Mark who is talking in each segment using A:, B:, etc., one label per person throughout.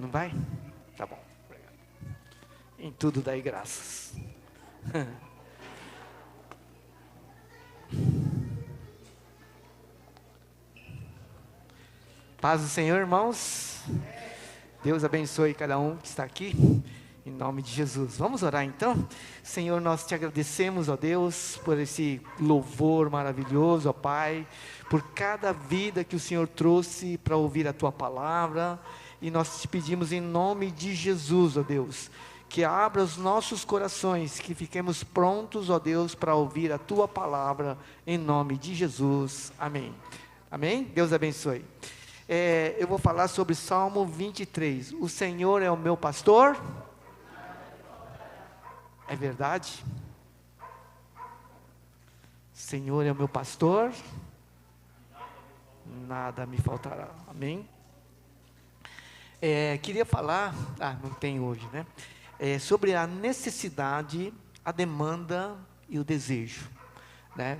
A: Não vai? Tá bom. Obrigado. Em tudo dai graças. Paz do Senhor, irmãos. Deus abençoe cada um que está aqui, em nome de Jesus. Vamos orar então? Senhor, nós te agradecemos, ó Deus, por esse louvor maravilhoso, ó Pai, por cada vida que o Senhor trouxe para ouvir a Tua palavra, e nós te pedimos em nome de Jesus, ó Deus, que abra os nossos corações, que fiquemos prontos, ó Deus, para ouvir a Tua palavra, em nome de Jesus. Amém. Amém? Deus abençoe. Eu vou falar sobre Salmo 23. O Senhor é o meu pastor. É verdade? Senhor é o meu pastor. Nada me faltará. Amém? Queria falar, não tem hoje, né? Sobre a necessidade, a demanda e o desejo, né?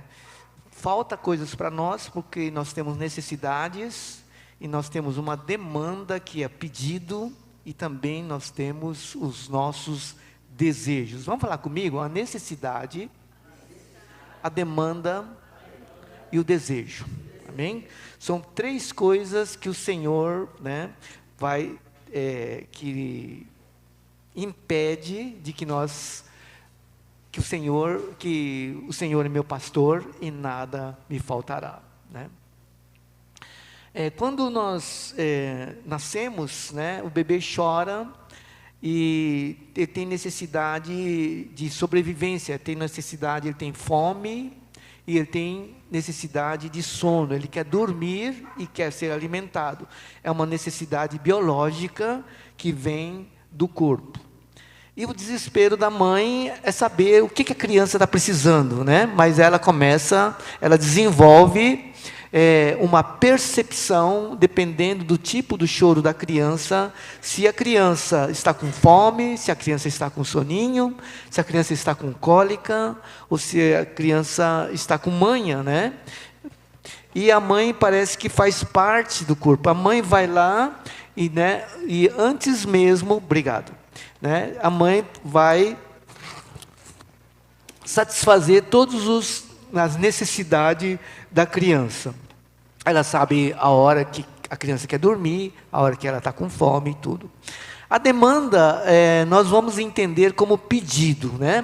A: Falta coisas para nós, porque nós temos necessidades, e nós temos uma demanda que é pedido, e também nós temos os nossos desejos. Vamos falar comigo? A necessidade, a demanda e o desejo. Amém? São três coisas que o Senhor, né, que impede de que o Senhor é meu pastor e nada me faltará, né? Quando nós nascemos, né, o bebê chora e ele tem necessidade de sobrevivência, ele tem fome e ele tem necessidade de sono, ele quer dormir e quer ser alimentado. É uma necessidade biológica que vem do corpo. E o desespero da mãe é saber o que a criança está precisando, né? Mas ela desenvolve uma percepção, dependendo do tipo do choro da criança, se a criança está com fome, se a criança está com soninho, se a criança está com cólica, ou se a criança está com manha, né? E a mãe parece que faz parte do corpo. A mãe vai lá e antes mesmo, obrigado, né? A mãe vai satisfazer todas as necessidades da criança. Ela sabe a hora que a criança quer dormir, a hora que ela está com fome e tudo. A demanda, nós vamos entender como pedido, né?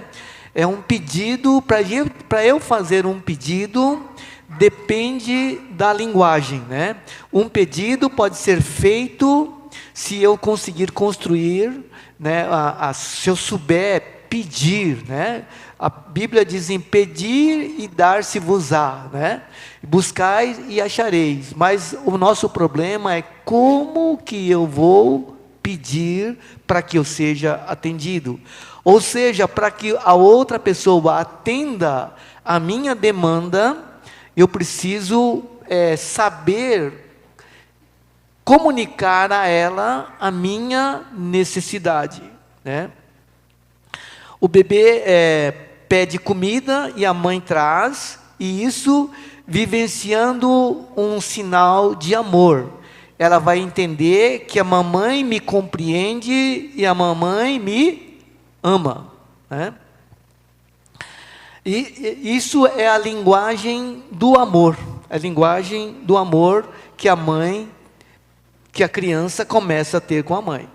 A: É um pedido, para eu fazer um pedido, depende da linguagem, né? Um pedido pode ser feito se eu conseguir construir, né? Se eu souber pedir, né? A Bíblia diz em pedir e dar-se-vos-á, né? Buscai e achareis. Mas o nosso problema é como que eu vou pedir para que eu seja atendido. Ou seja, para que a outra pessoa atenda a minha demanda, eu preciso saber comunicar a ela a minha necessidade, né? O bebê pede comida e a mãe traz, e isso vivenciando um sinal de amor. Ela vai entender que a mamãe me compreende e a mamãe me ama, né? E isso é a linguagem do amor, a linguagem do amor que a criança começa a ter com a mãe.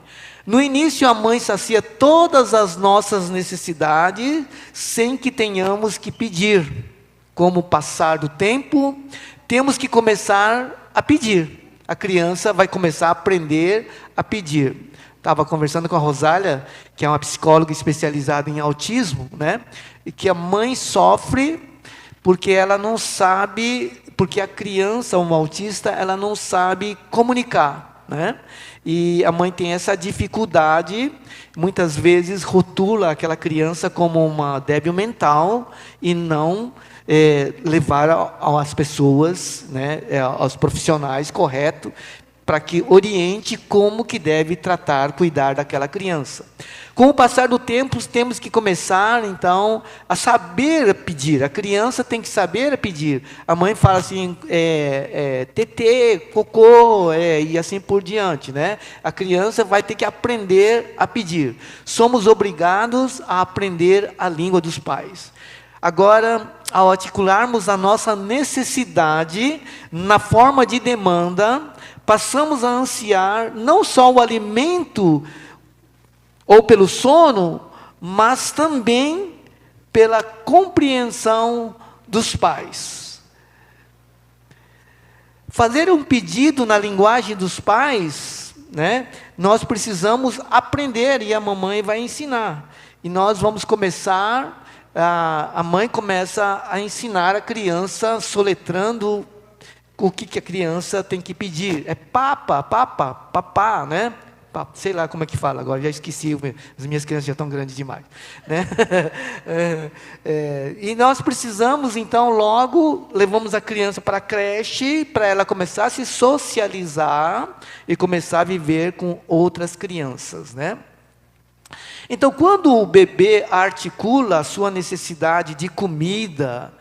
A: No início, a mãe sacia todas as nossas necessidades, sem que tenhamos que pedir. Com o passar do tempo, temos que começar a pedir. A criança vai começar a aprender a pedir. Estava conversando com a Rosália, que é uma psicóloga especializada em autismo, né? E que a mãe sofre porque ela não sabe, porque a criança, um autista, ela não sabe comunicar, né? E a mãe tem essa dificuldade, muitas vezes rotula aquela criança como uma débil mental e não levar às pessoas, né, aos profissionais corretos, para que oriente como que deve tratar, cuidar daquela criança. Com o passar do tempo, temos que começar, então, a saber pedir. A criança tem que saber pedir. A mãe fala assim, tetê, cocô, e assim por diante, né? A criança vai ter que aprender a pedir. Somos obrigados a aprender a língua dos pais. Agora, ao articularmos a nossa necessidade na forma de demanda, passamos a ansiar não só o alimento ou pelo sono, mas também pela compreensão dos pais. Fazer um pedido na linguagem dos pais, né, nós precisamos aprender, e a mamãe vai ensinar. E nós vamos começar, a mãe começa a ensinar a criança, soletrando o que a criança tem que pedir. É papa, papa, papá, né? Sei lá como é que fala agora, já esqueci, as minhas crianças já estão grandes demais, né? E nós precisamos, então, logo, levamos a criança para a creche, para ela começar a se socializar e começar a viver com outras crianças, né? Então, quando o bebê articula a sua necessidade de comida,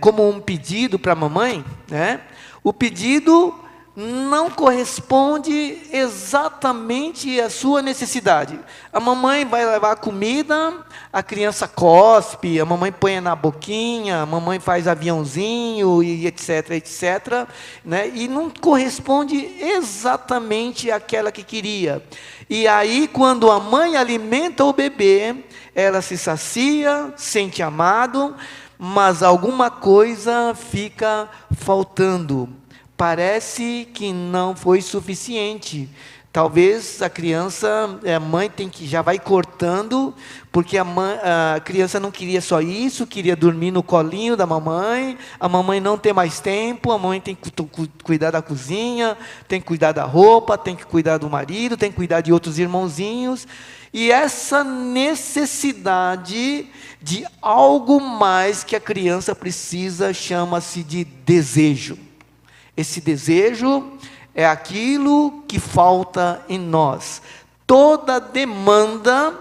A: como um pedido para a mamãe, né? O pedido não corresponde exatamente à sua necessidade. A mamãe vai levar a comida, a criança cospe, a mamãe põe na boquinha, a mamãe faz aviãozinho, e etc, etc, né? E não corresponde exatamente àquela que queria. E aí, quando a mãe alimenta o bebê, ela se sacia, sente amado, mas alguma coisa fica faltando. Parece que não foi suficiente. Talvez a criança, a mãe já vai cortando, porque a criança não queria só isso, queria dormir no colinho da mamãe, a mamãe não tem mais tempo, a mãe tem que cuidar da cozinha, tem que cuidar da roupa, tem que cuidar do marido, tem que cuidar de outros irmãozinhos. E essa necessidade de algo mais que a criança precisa chama-se de desejo. Esse desejo é aquilo que falta em nós. Toda demanda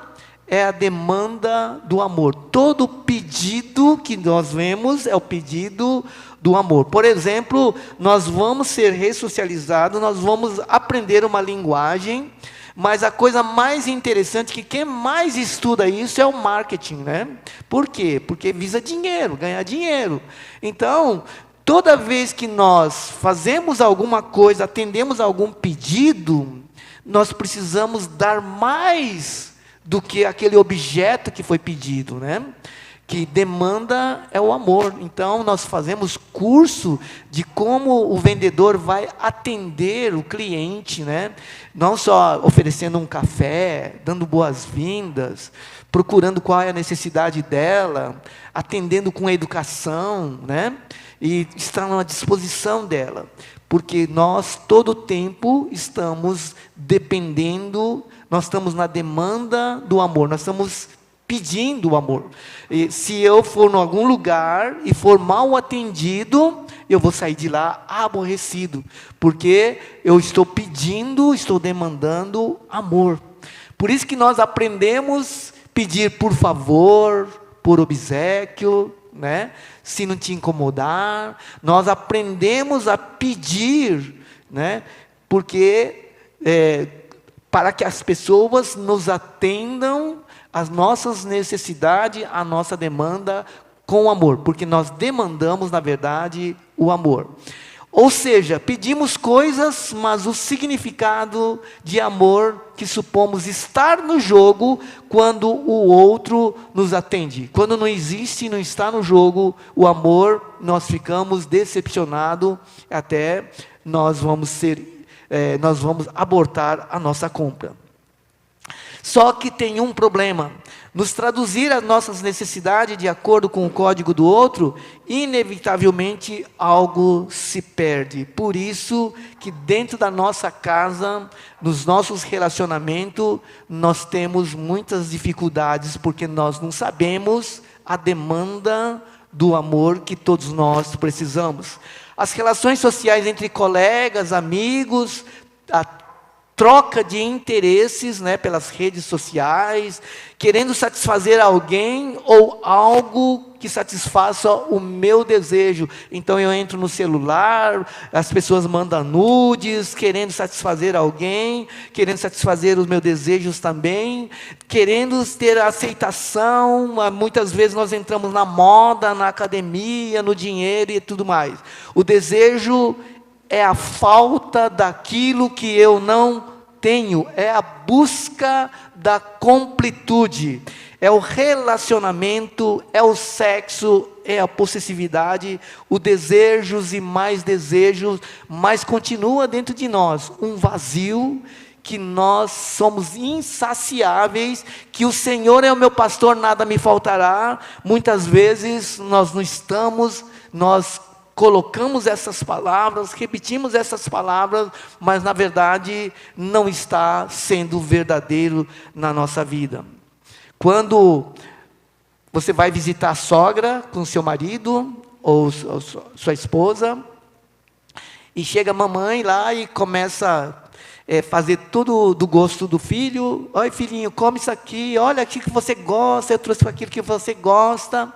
A: é a demanda do amor. Todo pedido que nós vemos é o pedido do amor. Por exemplo, nós vamos ser ressocializados, nós vamos aprender uma linguagem, mas a coisa mais interessante é que quem mais estuda isso é o marketing, né? Por quê? Porque visa dinheiro, ganhar dinheiro. Então, toda vez que nós fazemos alguma coisa, atendemos a algum pedido, nós precisamos dar mais do que aquele objeto que foi pedido, né? Que demanda é o amor. Então, nós fazemos curso de como o vendedor vai atender o cliente, né? Não só oferecendo um café, dando boas-vindas, procurando qual é a necessidade dela, atendendo com educação, né? E está à disposição dela, porque nós todo o tempo estamos dependendo, nós estamos na demanda do amor, nós estamos pedindo o amor. E se eu for em algum lugar e for mal atendido, eu vou sair de lá aborrecido, porque eu estou pedindo, estou demandando amor. Por isso que nós aprendemos a pedir por favor, por obséquio, né? Se não te incomodar, nós aprendemos a pedir, né? Porque para que as pessoas nos atendam às nossas necessidades, à nossa demanda com amor, porque nós demandamos, na verdade, o amor. Ou seja, pedimos coisas, mas o significado de amor que supomos estar no jogo quando o outro nos atende. Quando não existe, não está no jogo o amor, nós ficamos decepcionados, até nós vamos abortar a nossa compra. Só que tem um problema. Nos traduzir as nossas necessidades de acordo com o código do outro, inevitavelmente algo se perde. Por isso que dentro da nossa casa, nos nossos relacionamentos, nós temos muitas dificuldades, porque nós não sabemos a demanda do amor que todos nós precisamos. As relações sociais entre colegas, amigos, a troca de interesses, né, pelas redes sociais, querendo satisfazer alguém ou algo que satisfaça o meu desejo. Então eu entro no celular, as pessoas mandam nudes, querendo satisfazer alguém, querendo satisfazer os meus desejos também, querendo ter aceitação. Muitas vezes nós entramos na moda, na academia, no dinheiro e tudo mais. O desejo é a falta daquilo que eu não tenho, é a busca da completude, é o relacionamento, é o sexo, é a possessividade, o desejos e mais desejos, mas continua dentro de nós um vazio, que nós somos insaciáveis, que o Senhor é o meu pastor, nada me faltará. Muitas vezes nós não estamos, nós colocamos essas palavras, repetimos essas palavras, mas na verdade não está sendo verdadeiro na nossa vida. Quando você vai visitar a sogra com seu marido ou sua esposa, e chega a mamãe lá e começa fazer tudo do gosto do filho. Oi, filhinho, come isso aqui, olha aqui que você gosta, eu trouxe aquilo que você gosta.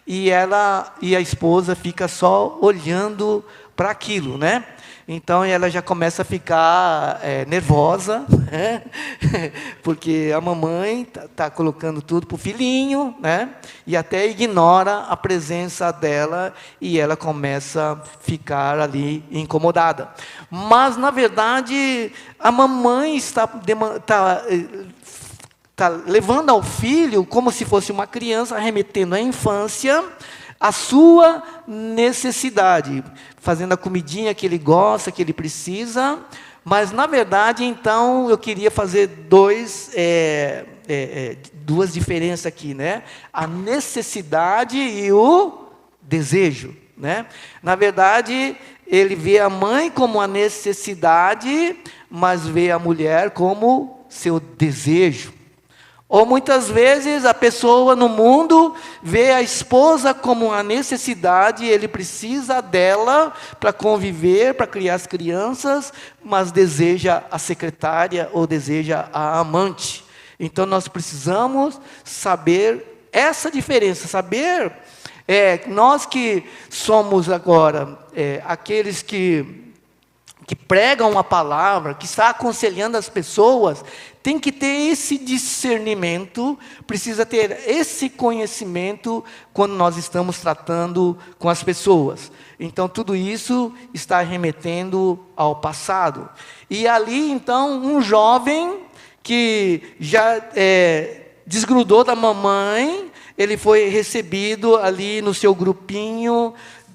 A: E a esposa fica só olhando para aquilo, né? Então ela já começa a ficar nervosa, né? Porque a mamãe tá colocando tudo para o filhinho, né? E até ignora a presença dela e ela começa a ficar ali incomodada. Mas na verdade a mamãe está levando ao filho, como se fosse uma criança, remetendo à infância, a sua necessidade, fazendo a comidinha que ele gosta, que ele precisa. Mas, na verdade, então, eu queria fazer duas diferenças aqui, né? A necessidade e o desejo, né? Na verdade, ele vê a mãe como a necessidade, mas vê a mulher como seu desejo. Ou muitas vezes a pessoa no mundo vê a esposa como uma necessidade, ele precisa dela para conviver, para criar as crianças, mas deseja a secretária ou deseja a amante. Então nós precisamos saber essa diferença, saber, nós que somos agora aqueles que pregam a palavra, que está aconselhando as pessoas, tem que ter esse discernimento, precisa ter esse conhecimento quando nós estamos tratando com as pessoas. Então, tudo isso está remetendo ao passado. E ali, então, um jovem que já desgrudou da mamãe, ele foi recebido ali no seu grupinho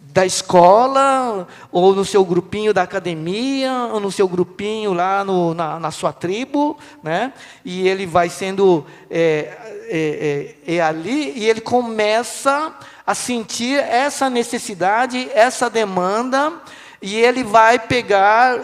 A: da escola, ou no seu grupinho da academia, ou no seu grupinho lá na sua tribo, né? E ele vai sendo ali, e ele começa a sentir essa necessidade, essa demanda, e ele vai pegar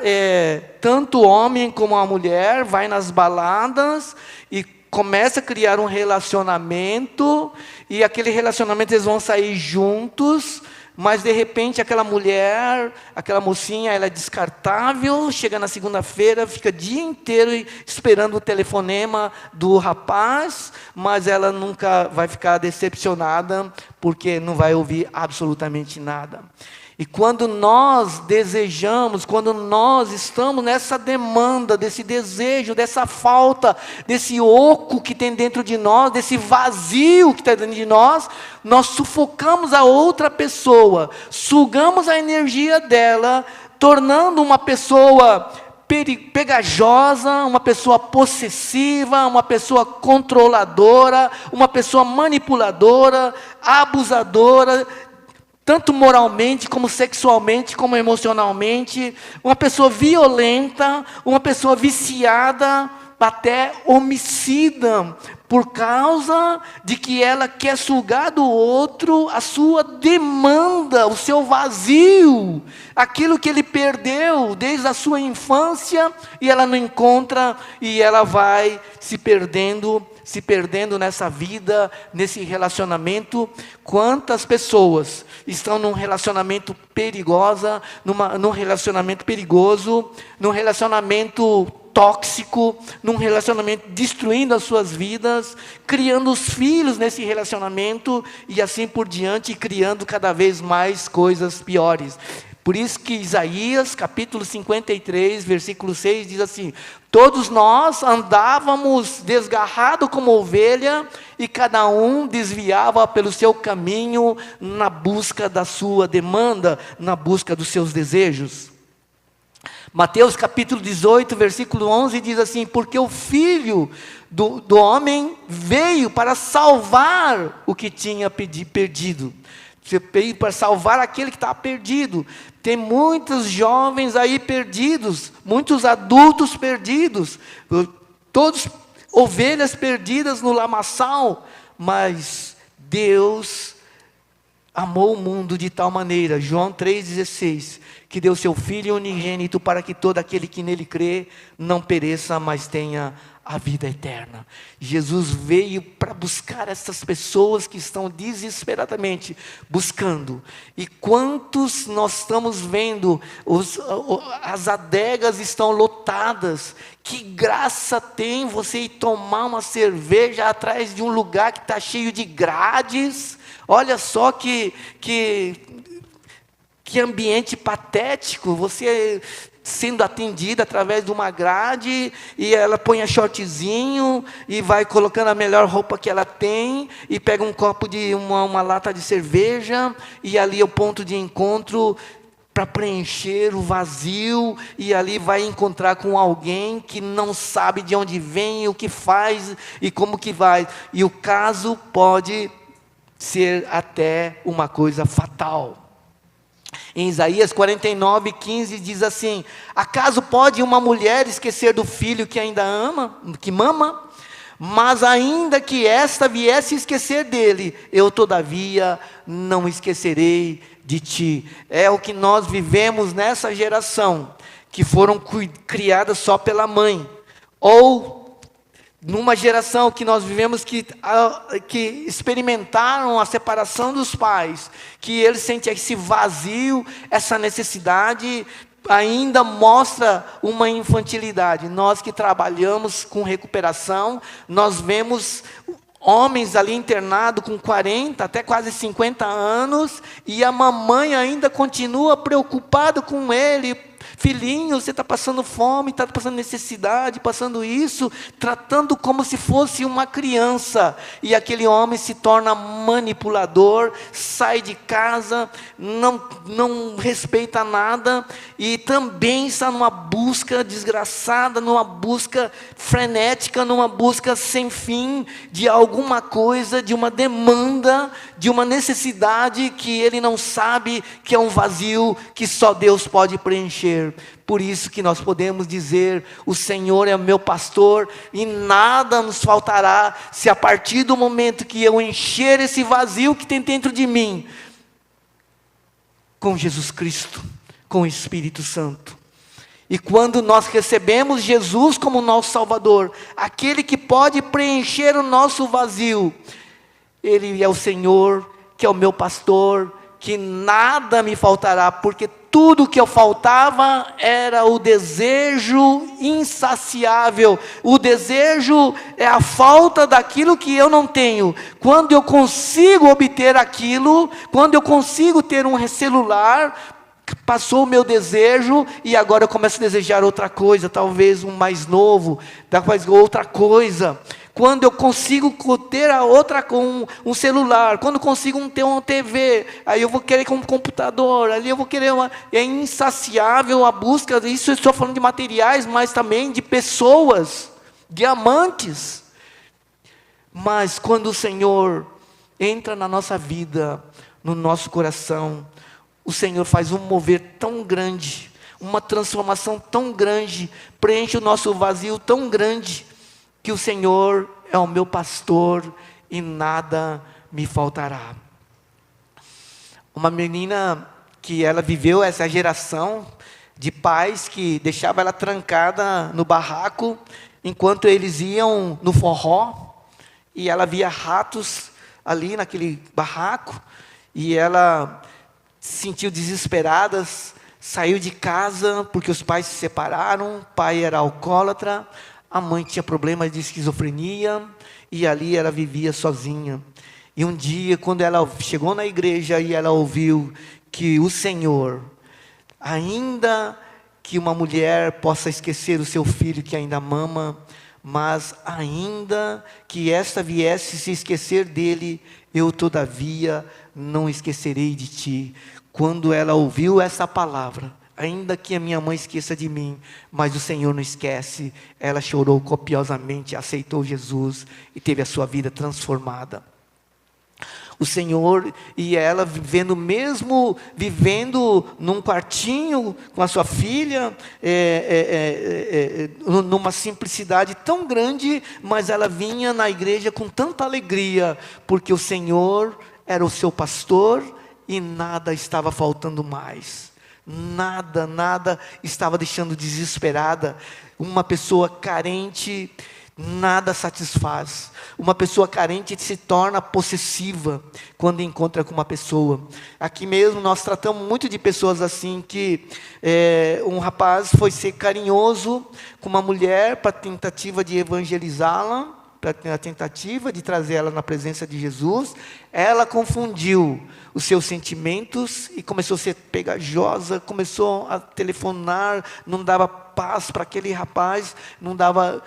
A: tanto o homem como a mulher, vai nas baladas, e começa a criar um relacionamento, e aquele relacionamento eles vão sair juntos. Mas de repente aquela mulher, aquela mocinha, ela é descartável, chega na segunda-feira, fica o dia inteiro esperando o telefonema do rapaz, mas ela nunca vai ficar decepcionada, porque não vai ouvir absolutamente nada. E quando nós desejamos, quando nós estamos nessa demanda, desse desejo, dessa falta, desse oco que tem dentro de nós, desse vazio que está dentro de nós, nós sufocamos a outra pessoa, sugamos a energia dela, tornando uma pessoa pegajosa, uma pessoa possessiva, uma pessoa controladora, uma pessoa manipuladora, abusadora, tanto moralmente, como sexualmente, como emocionalmente, uma pessoa violenta, uma pessoa viciada, até homicida, por causa de que ela quer sugar do outro a sua demanda, o seu vazio, aquilo que ele perdeu desde a sua infância, e ela não encontra, e ela vai se perdendo nessa vida, nesse relacionamento. Quantas pessoas estão num relacionamento num relacionamento perigoso, num relacionamento tóxico, num relacionamento destruindo as suas vidas, criando os filhos nesse relacionamento, e assim por diante, criando cada vez mais coisas piores. Por isso que Isaías, capítulo 53, versículo 6, diz assim: todos nós andávamos desgarrados como ovelha, e cada um desviava pelo seu caminho, na busca da sua demanda, na busca dos seus desejos. Mateus capítulo 18, versículo 11, diz assim: porque o Filho do homem veio para salvar o que tinha perdido. Você veio para salvar aquele que estava perdido. Tem muitos jovens aí perdidos, muitos adultos perdidos, todos ovelhas perdidas no lamaçal, mas Deus amou o mundo de tal maneira, João 3,16, que deu seu Filho unigênito para que todo aquele que nele crê não pereça, mas tenha a vida eterna. Jesus veio para buscar essas pessoas que estão desesperadamente buscando. E quantos nós estamos vendo, as adegas estão lotadas. Que graça tem você ir tomar uma cerveja atrás de um lugar que está cheio de grades? Olha só que ambiente patético, você sendo atendida através de uma grade, e ela põe a shortzinho, e vai colocando a melhor roupa que ela tem, e pega um copo de uma lata de cerveja, e ali é o ponto de encontro, para preencher o vazio, e ali vai encontrar com alguém que não sabe de onde vem, o que faz, e como que vai, e o caso pode ser até uma coisa fatal. Em Isaías 49, 15 diz assim: acaso pode uma mulher esquecer do filho que ainda ama, que mama? Mas ainda que esta viesse esquecer dele, eu todavia não esquecerei de ti. É o que nós vivemos nessa geração, que foram criadas só pela mãe, ou numa geração que nós vivemos que experimentaram a separação dos pais, que eles sentem esse vazio, essa necessidade, ainda mostra uma infantilidade. Nós que trabalhamos com recuperação, nós vemos homens ali internados com 40, até quase 50 anos, e a mamãe ainda continua preocupada com ele. Filhinho, você está passando fome, está passando necessidade, passando isso, tratando como se fosse uma criança. E aquele homem se torna manipulador, sai de casa, não respeita nada, e também está numa busca desgraçada, numa busca frenética, numa busca sem fim, de alguma coisa, de uma demanda, de uma necessidade que ele não sabe, que é um vazio que só Deus pode preencher. Por isso que nós podemos dizer: o Senhor é o meu pastor e nada nos faltará, se a partir do momento que eu encher esse vazio que tem dentro de mim, com Jesus Cristo, com o Espírito Santo. E quando nós recebemos Jesus como nosso Salvador, aquele que pode preencher o nosso vazio, Ele é o Senhor, que é o meu pastor, que nada me faltará, porque tudo que eu faltava era o desejo insaciável. O desejo é a falta daquilo que eu não tenho. Quando eu consigo obter aquilo, quando eu consigo ter um celular, passou o meu desejo, e agora eu começo a desejar outra coisa, talvez um mais novo, talvez outra coisa. Quando eu consigo ter a outra com um celular, quando eu consigo ter uma TV, aí eu vou querer um computador, ali eu vou querer é insaciável a busca. Isso eu estou falando de materiais, mas também de pessoas, diamantes. Mas quando o Senhor entra na nossa vida, no nosso coração, o Senhor faz um mover tão grande, uma transformação tão grande, preenche o nosso vazio tão grande, que o Senhor é o meu pastor e nada me faltará. Uma menina que ela viveu essa geração de pais que deixavam ela trancada no barraco, enquanto eles iam no forró, e ela via ratos ali naquele barraco, e ela se sentiu desesperada, saiu de casa porque os pais se separaram, o pai era alcoólatra, a mãe tinha problemas de esquizofrenia, e ali ela vivia sozinha. E um dia, quando ela chegou na igreja e ela ouviu que o Senhor, ainda que uma mulher possa esquecer o seu filho que ainda mama, mas ainda que esta viesse se esquecer dele, eu todavia não esquecerei de ti. Quando ela ouviu essa palavra, ainda que a minha mãe esqueça de mim, mas o Senhor não esquece, ela chorou copiosamente, aceitou Jesus e teve a sua vida transformada. O Senhor e ela mesmo vivendo num quartinho com a sua filha, numa simplicidade tão grande, mas ela vinha na igreja com tanta alegria, porque o Senhor era o seu pastor e nada estava faltando mais. Nada estava deixando desesperada. Uma pessoa carente nada satisfaz. Uma pessoa carente se torna possessiva quando encontra com uma pessoa. Aqui mesmo nós tratamos muito de pessoas assim, que um rapaz foi ser carinhoso com uma mulher para tentativa de evangelizá-la, para a tentativa de trazer ela na presença de Jesus. Ela confundiu os seus sentimentos e começou a ser pegajosa, começou a telefonar, não dava paz para aquele rapaz, não dava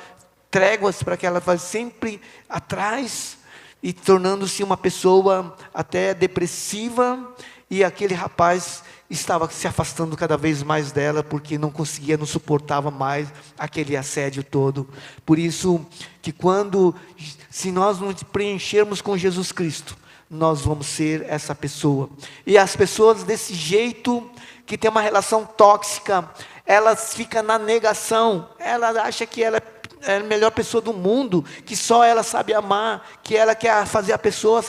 A: tréguas para que ela fosse sempre atrás, e tornando-se uma pessoa até depressiva, e aquele rapaz estava se afastando cada vez mais dela, porque não suportava mais aquele assédio todo. Por isso que se nós não preenchermos com Jesus Cristo, nós vamos ser essa pessoa. E as pessoas desse jeito, que tem uma relação tóxica, elas ficam na negação, ela acha que ela é a melhor pessoa do mundo, que só ela sabe amar, que ela quer fazer a pessoa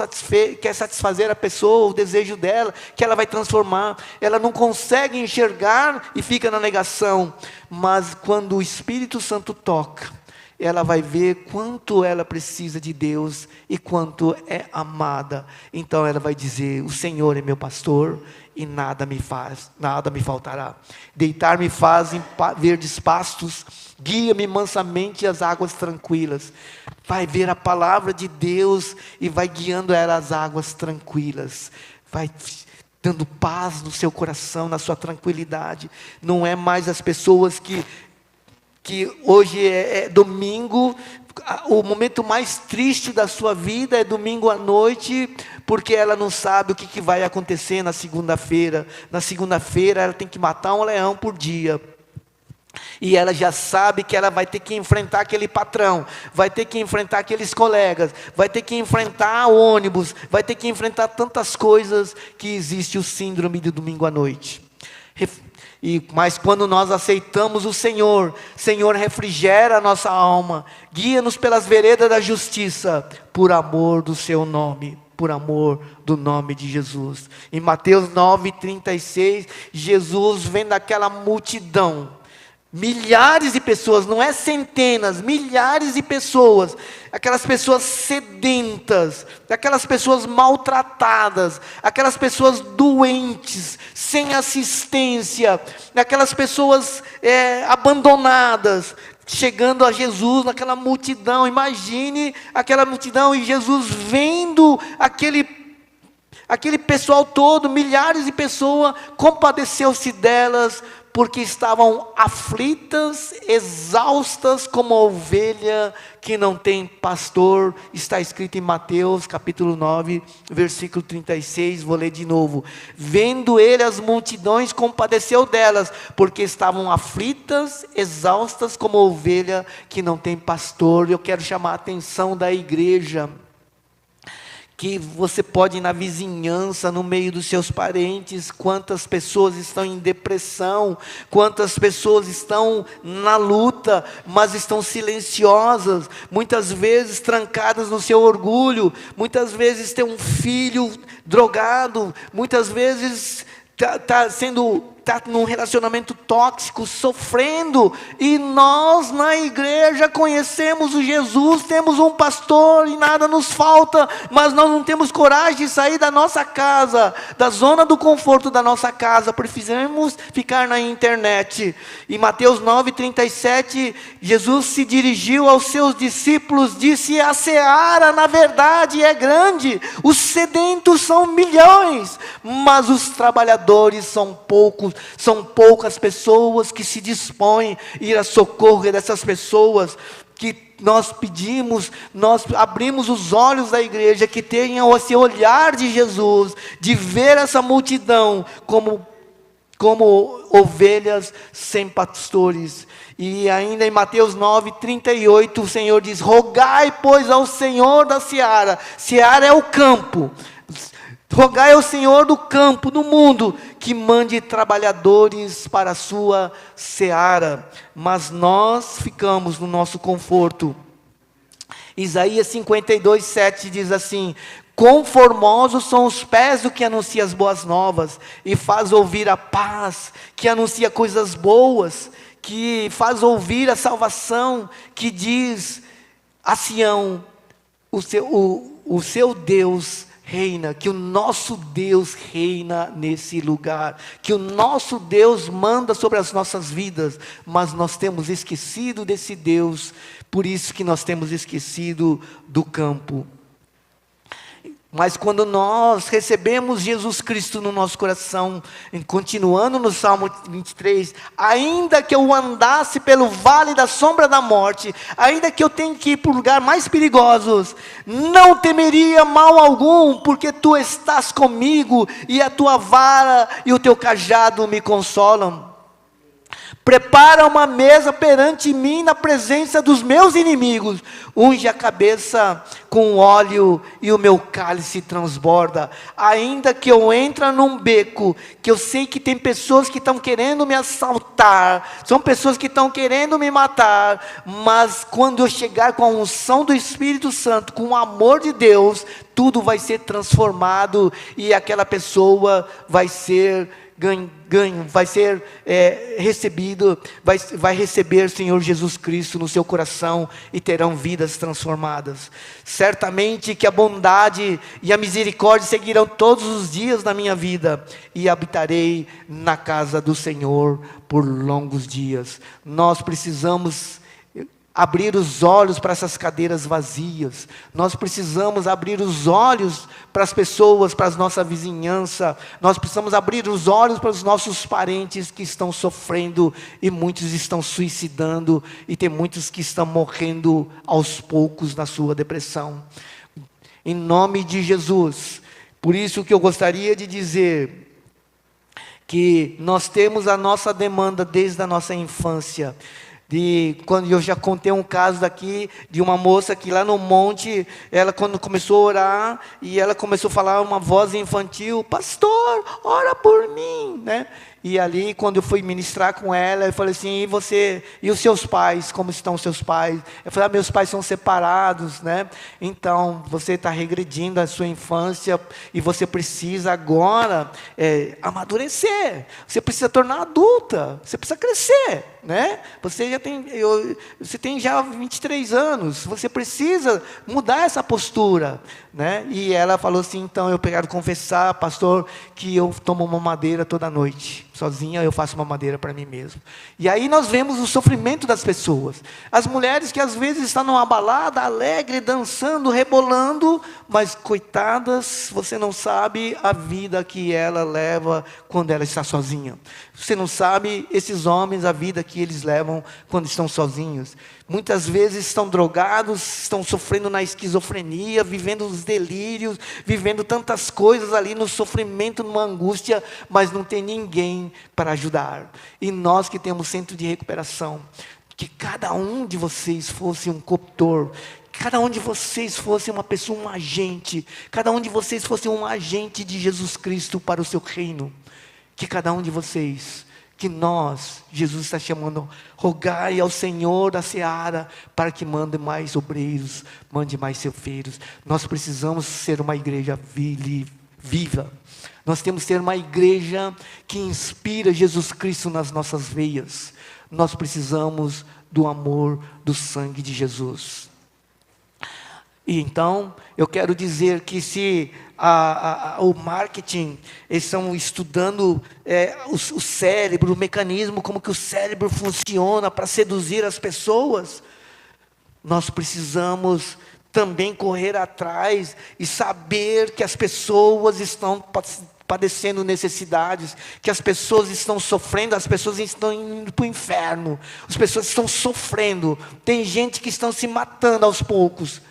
A: quer satisfazer a pessoa, o desejo dela, que ela vai transformar. Ela não consegue enxergar e fica na negação. Mas quando o Espírito Santo toca, ela vai ver quanto ela precisa de Deus e quanto é amada. Então ela vai dizer: o Senhor é meu pastor e nada me faltará. Deitar-me faz em verdes pastos, guia-me mansamente às águas tranquilas. Vai ver a palavra de Deus e vai guiando ela às águas tranquilas. Vai dando paz no seu coração, na sua tranquilidade. Não é mais as pessoas que hoje é domingo, o momento mais triste da sua vida é domingo à noite, porque ela não sabe o que vai acontecer na segunda-feira. Na segunda-feira ela tem que matar um leão por dia. E ela já sabe que ela vai ter que enfrentar aquele patrão, vai ter que enfrentar aqueles colegas, vai ter que enfrentar o ônibus, vai ter que enfrentar tantas coisas, que existe o síndrome do domingo à noite. Mas quando nós aceitamos o Senhor refrigera a nossa alma, guia-nos pelas veredas da justiça, por amor do seu nome, por amor do nome de Jesus. Em Mateus 9:36, Jesus vendo aquela multidão, milhares de pessoas, não é centenas, milhares de pessoas, aquelas pessoas sedentas, aquelas pessoas maltratadas, aquelas pessoas doentes, sem assistência, aquelas pessoas abandonadas, chegando a Jesus naquela multidão. Imagine aquela multidão e Jesus vendo aquele pessoal todo, milhares de pessoas, compadeceu-se delas, porque estavam aflitas, exaustas, como a ovelha que não tem pastor. Está escrito em Mateus capítulo 9, versículo 36, vou ler de novo. Vendo ele as multidões, compadeceu delas, porque estavam aflitas, exaustas, como a ovelha que não tem pastor. Eu quero chamar a atenção da igreja, que você pode ir na vizinhança, no meio dos seus parentes, quantas pessoas estão em depressão, quantas pessoas estão na luta, mas estão silenciosas, muitas vezes trancadas no seu orgulho, muitas vezes tem um filho drogado, muitas vezes está num relacionamento tóxico, sofrendo, e nós na igreja conhecemos o Jesus, temos um pastor e nada nos falta, mas nós não temos coragem de sair da nossa casa, da zona do conforto da nossa casa, precisamos ficar na internet. Em Mateus 9:37, Jesus se dirigiu aos seus discípulos, disse: a seara na verdade é grande, os sedentos são milhões, mas os trabalhadores são poucos. São poucas pessoas que se dispõem a ir a socorro dessas pessoas, que nós pedimos, nós abrimos os olhos da igreja, que tenham esse olhar de Jesus, de ver essa multidão como ovelhas sem pastores. E ainda em Mateus 9:38, o Senhor diz: rogai pois ao Senhor da seara, seara é o campo, rogai ao Senhor do campo, do mundo, que mande trabalhadores para a sua seara. Mas nós ficamos no nosso conforto. Isaías 52:7 diz assim: quão formosos são os pés do que anuncia as boas novas, e faz ouvir a paz, que anuncia coisas boas, que faz ouvir a salvação, que diz a Sião, o seu Deus reina, que o nosso Deus reina nesse lugar, que o nosso Deus manda sobre as nossas vidas, mas nós temos esquecido desse Deus, por isso que nós temos esquecido do campo. Mas quando nós recebemos Jesus Cristo no nosso coração, continuando no Salmo 23, ainda que eu andasse pelo vale da sombra da morte, ainda que eu tenha que ir para lugares mais perigosos, não temeria mal algum, porque tu estás comigo, e a tua vara e o teu cajado me consolam. Prepara uma mesa perante mim na presença dos meus inimigos, unge a cabeça com óleo e o meu cálice transborda. Ainda que eu entre num beco, que eu sei que tem pessoas que estão querendo me assaltar, são pessoas que estão querendo me matar, mas quando eu chegar com a unção do Espírito Santo, com o amor de Deus, tudo vai ser transformado, e aquela pessoa vai ser vai ser recebido, vai receber o Senhor Jesus Cristo no seu coração, e terão vidas transformadas. Certamente que a bondade e a misericórdia seguirão todos os dias da minha vida, e habitarei na casa do Senhor por longos dias. Nós precisamos abrir os olhos para essas cadeiras vazias, nós precisamos abrir os olhos para as pessoas, para a nossa vizinhança, nós precisamos abrir os olhos para os nossos parentes que estão sofrendo, e muitos estão suicidando, e tem muitos que estão morrendo aos poucos na sua depressão. Em nome de Jesus, por isso que eu gostaria de dizer, que nós temos a nossa demanda desde a nossa infância. Quando eu já contei um caso daqui, de uma moça que lá no monte, ela quando começou a orar, e ela começou a falar uma voz infantil: pastor, ora por mim, né? E ali, quando eu fui ministrar com ela, eu falei assim: e você, e os seus pais, como estão os seus pais? Eu falei: meus pais são separados, né? Então, você está regredindo a sua infância, e você precisa agora amadurecer, você precisa tornar adulta, você precisa crescer, né? Você tem já 23 anos, você precisa mudar essa postura, né? E ela falou assim: então eu quero confessar, pastor, que eu tomo uma madeira toda noite. Sozinha eu faço uma madeira para mim mesmo. E aí nós vemos o sofrimento das pessoas. As mulheres que às vezes estão numa balada, alegre, dançando, rebolando, mas coitadas, você não sabe a vida que ela leva quando ela está sozinha. Você não sabe, esses homens, a vida que eles levam quando estão sozinhos. Muitas vezes estão drogados, estão sofrendo na esquizofrenia, vivendo os delírios, vivendo tantas coisas ali no sofrimento, numa angústia, mas não tem ninguém para ajudar. E nós que temos centro de recuperação, Que cada um de vocês fosse um coautor, que cada um de vocês fosse uma pessoa, um agente, cada um de vocês fosse um agente de Jesus Cristo para o seu reino. Que cada um de vocês, que nós, Jesus está chamando, rogai ao Senhor da seara, para que mande mais obreiros, mande mais ceifeiros. Nós precisamos ser uma igreja viva. Nós temos que ser uma igreja que inspira Jesus Cristo nas nossas veias. Nós precisamos do amor, do sangue de Jesus. E então, eu quero dizer que se o marketing, eles estão estudando o cérebro, o mecanismo, como que o cérebro funciona para seduzir as pessoas, nós precisamos também correr atrás e saber que as pessoas estão padecendo necessidades, que as pessoas estão sofrendo, as pessoas estão indo para o inferno, as pessoas estão sofrendo, tem gente que estão se matando aos poucos,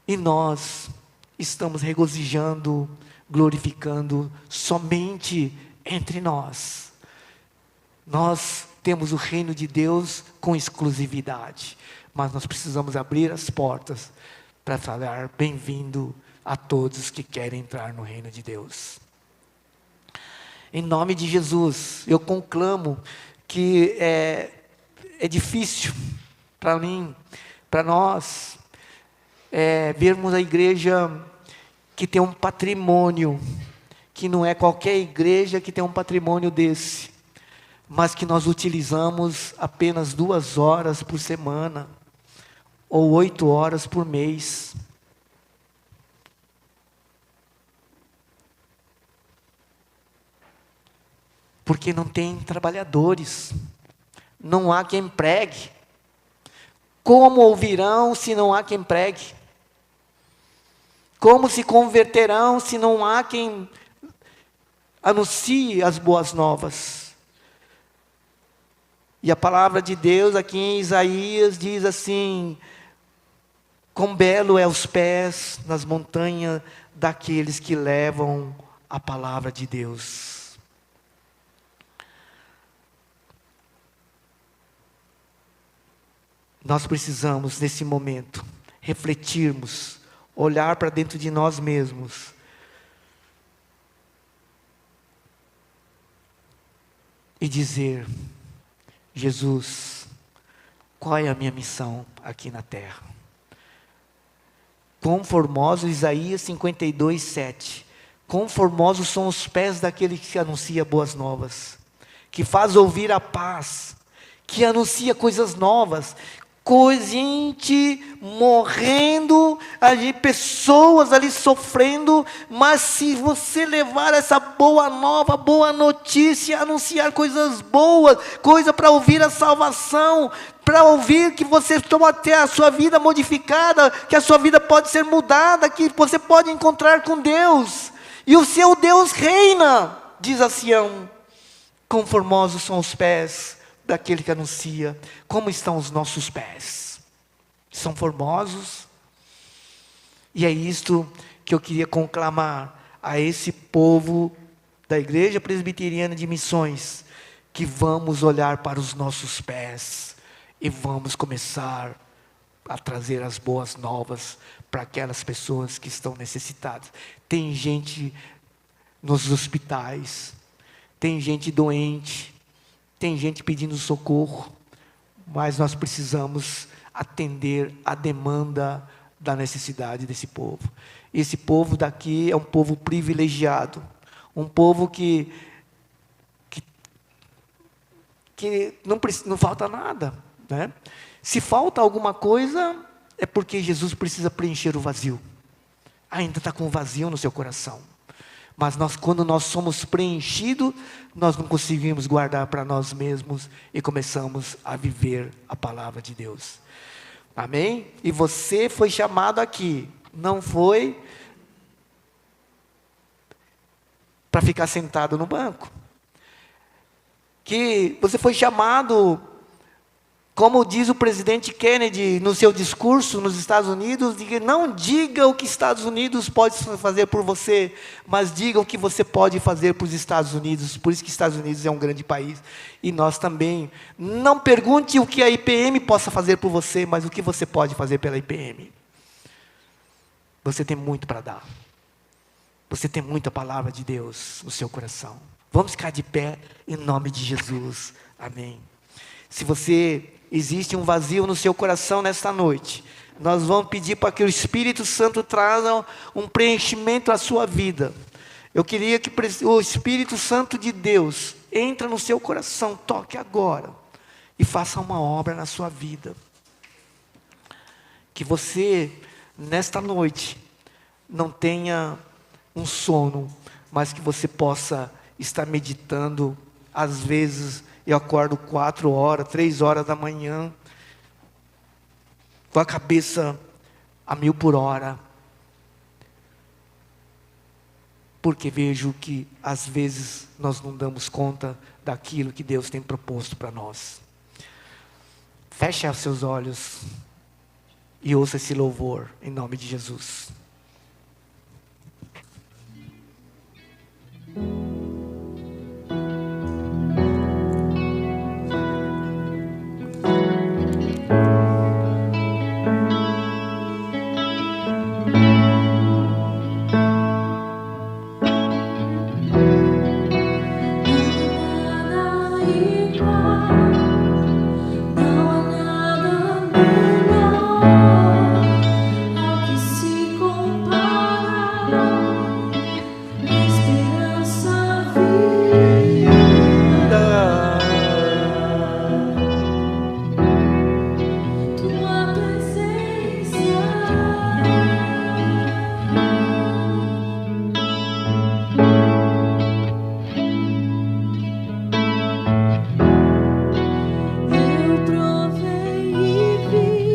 A: e nós estamos regozijando, glorificando somente entre nós. Nós temos o reino de Deus com exclusividade, mas nós precisamos abrir as portas para falar bem-vindo a todos que querem entrar no reino de Deus. Em nome de Jesus, eu conclamo que é difícil para mim, para nós, vermos a igreja que tem um patrimônio, que não é qualquer igreja que tem um patrimônio desse, mas que nós utilizamos apenas 2 horas por semana, ou 8 horas por mês. Porque não tem trabalhadores, não há quem pregue. Como ouvirão se não há quem pregue? Como se converterão se não há quem anuncie as boas novas? E a palavra de Deus aqui em Isaías diz assim: quão belo é os pés nas montanhas daqueles que levam a palavra de Deus. Nós precisamos, nesse momento, refletirmos, olhar para dentro de nós mesmos. E dizer: Jesus, qual é a minha missão aqui na terra? Quão formoso, Isaías 52, 7. Quão formosos são os pés daquele que anuncia boas novas, que faz ouvir a paz, que anuncia coisas novas, gente morrendo, ali, pessoas ali sofrendo, mas se você levar essa boa nova, boa notícia, anunciar coisas boas, coisa para ouvir a salvação, para ouvir que você toma até a sua vida modificada, que a sua vida pode ser mudada, que você pode encontrar com Deus, e o seu Deus reina, diz a Sião. Quão formosos são os pés daquele que anuncia. Como estão os nossos pés? São formosos? E é isto que eu queria conclamar a esse povo da Igreja Presbiteriana de Missões, que vamos olhar para os nossos pés e vamos começar a trazer as boas novas para aquelas pessoas que estão necessitadas. Tem gente nos hospitais, tem gente doente, tem gente pedindo socorro, mas nós precisamos atender a demanda da necessidade desse povo. Esse povo daqui é um povo privilegiado, um povo que não falta nada, né? Se falta alguma coisa, é porque Jesus precisa preencher o vazio. Ainda está com vazio no seu coração. Mas quando nós somos preenchidos, nós não conseguimos guardar para nós mesmos e começamos a viver a palavra de Deus. Amém? E você foi chamado aqui, não foi para ficar sentado no banco. Que você foi chamado Como diz o presidente Kennedy no seu discurso nos Estados Unidos, não diga o que Estados Unidos pode fazer por você, mas diga o que você pode fazer para os Estados Unidos. Por isso que Estados Unidos é um grande país. E nós também. Não pergunte o que a IPM possa fazer por você, mas o que você pode fazer pela IPM. Você tem muito para dar. Você tem muita palavra de Deus no seu coração. Vamos ficar de pé em nome de Jesus. Amém. Se você existe um vazio no seu coração nesta noite, nós vamos pedir para que o Espírito Santo traga um preenchimento à sua vida. Eu queria que o Espírito Santo de Deus entre no seu coração, toque agora e faça uma obra na sua vida. Que você, nesta noite, não tenha um sono, mas que você possa estar meditando. Às vezes eu acordo 4 horas, 3 horas da manhã, com a cabeça a 1000 por hora, porque vejo que às vezes nós não damos conta daquilo que Deus tem proposto para nós. Feche os seus olhos e ouça esse louvor em nome de Jesus.
B: Eu trovei e vi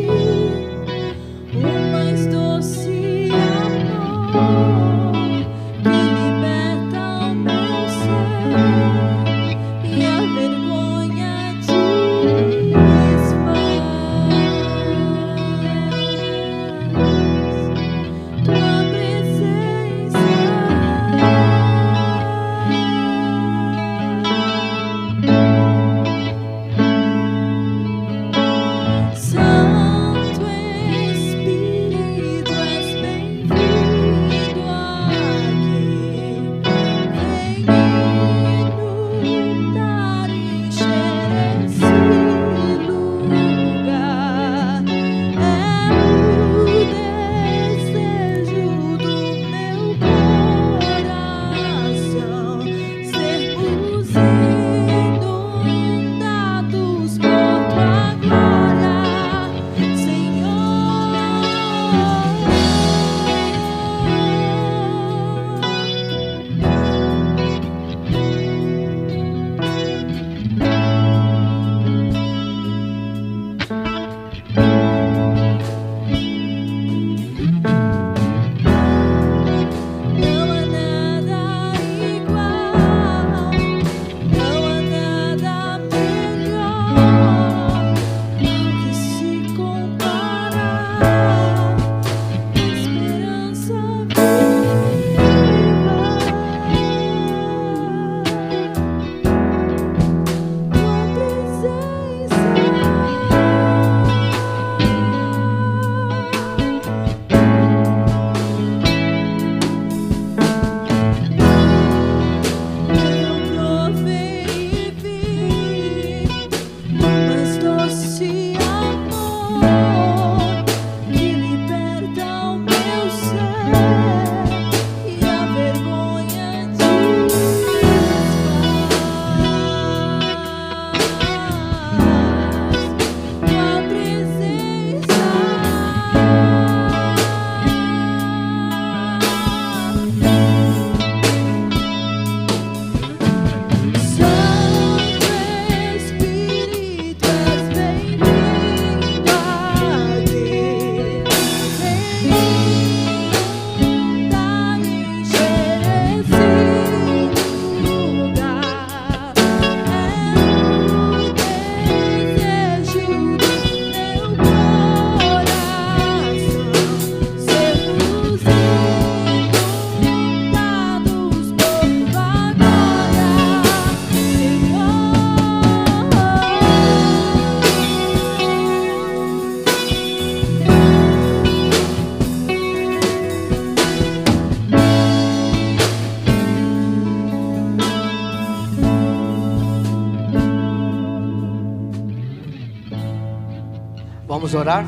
A: Vamos orar?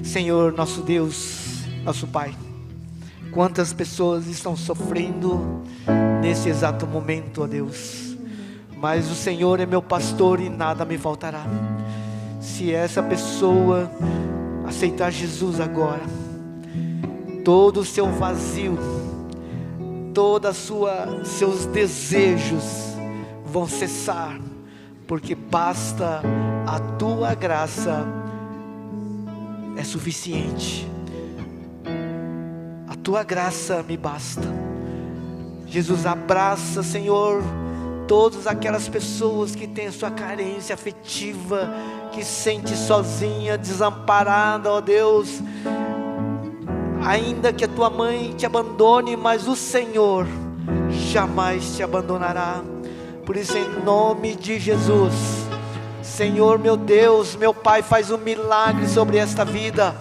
A: Senhor, nosso Deus, nosso Pai, quantas pessoas estão sofrendo nesse exato momento, ó Deus, mas o Senhor é meu pastor e nada me faltará. Se essa pessoa aceitar Jesus agora, todo o seu vazio, todos seus desejos vão cessar, porque basta a tua graça, é suficiente. A tua graça me basta. Jesus, abraça, Senhor, todas aquelas pessoas que têm sua carência afetiva, que sente sozinha, desamparada, ó Deus. Ainda que a tua mãe te abandone, mas o Senhor jamais te abandonará. Por isso, em nome de Jesus, Senhor, meu Deus, meu Pai, faz um milagre sobre esta vida.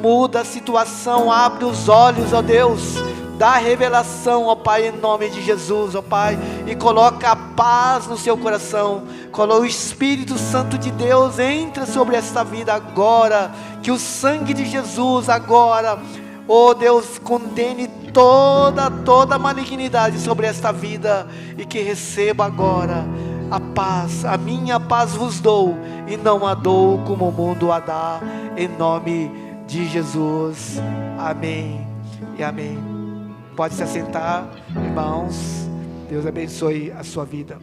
A: Muda a situação, abre os olhos, ó Deus, dá revelação, ó Pai, em nome de Jesus, ó Pai, e coloca a paz no seu coração. Coloca o Espírito Santo de Deus, entra sobre esta vida agora, que o sangue de Jesus agora, ó Deus, condene toda malignidade sobre esta vida, e que receba agora a paz. A minha paz vos dou, e não a dou como o mundo a dá, em nome de Jesus, amém e amém. Pode se assentar, irmãos. Deus abençoe a sua vida.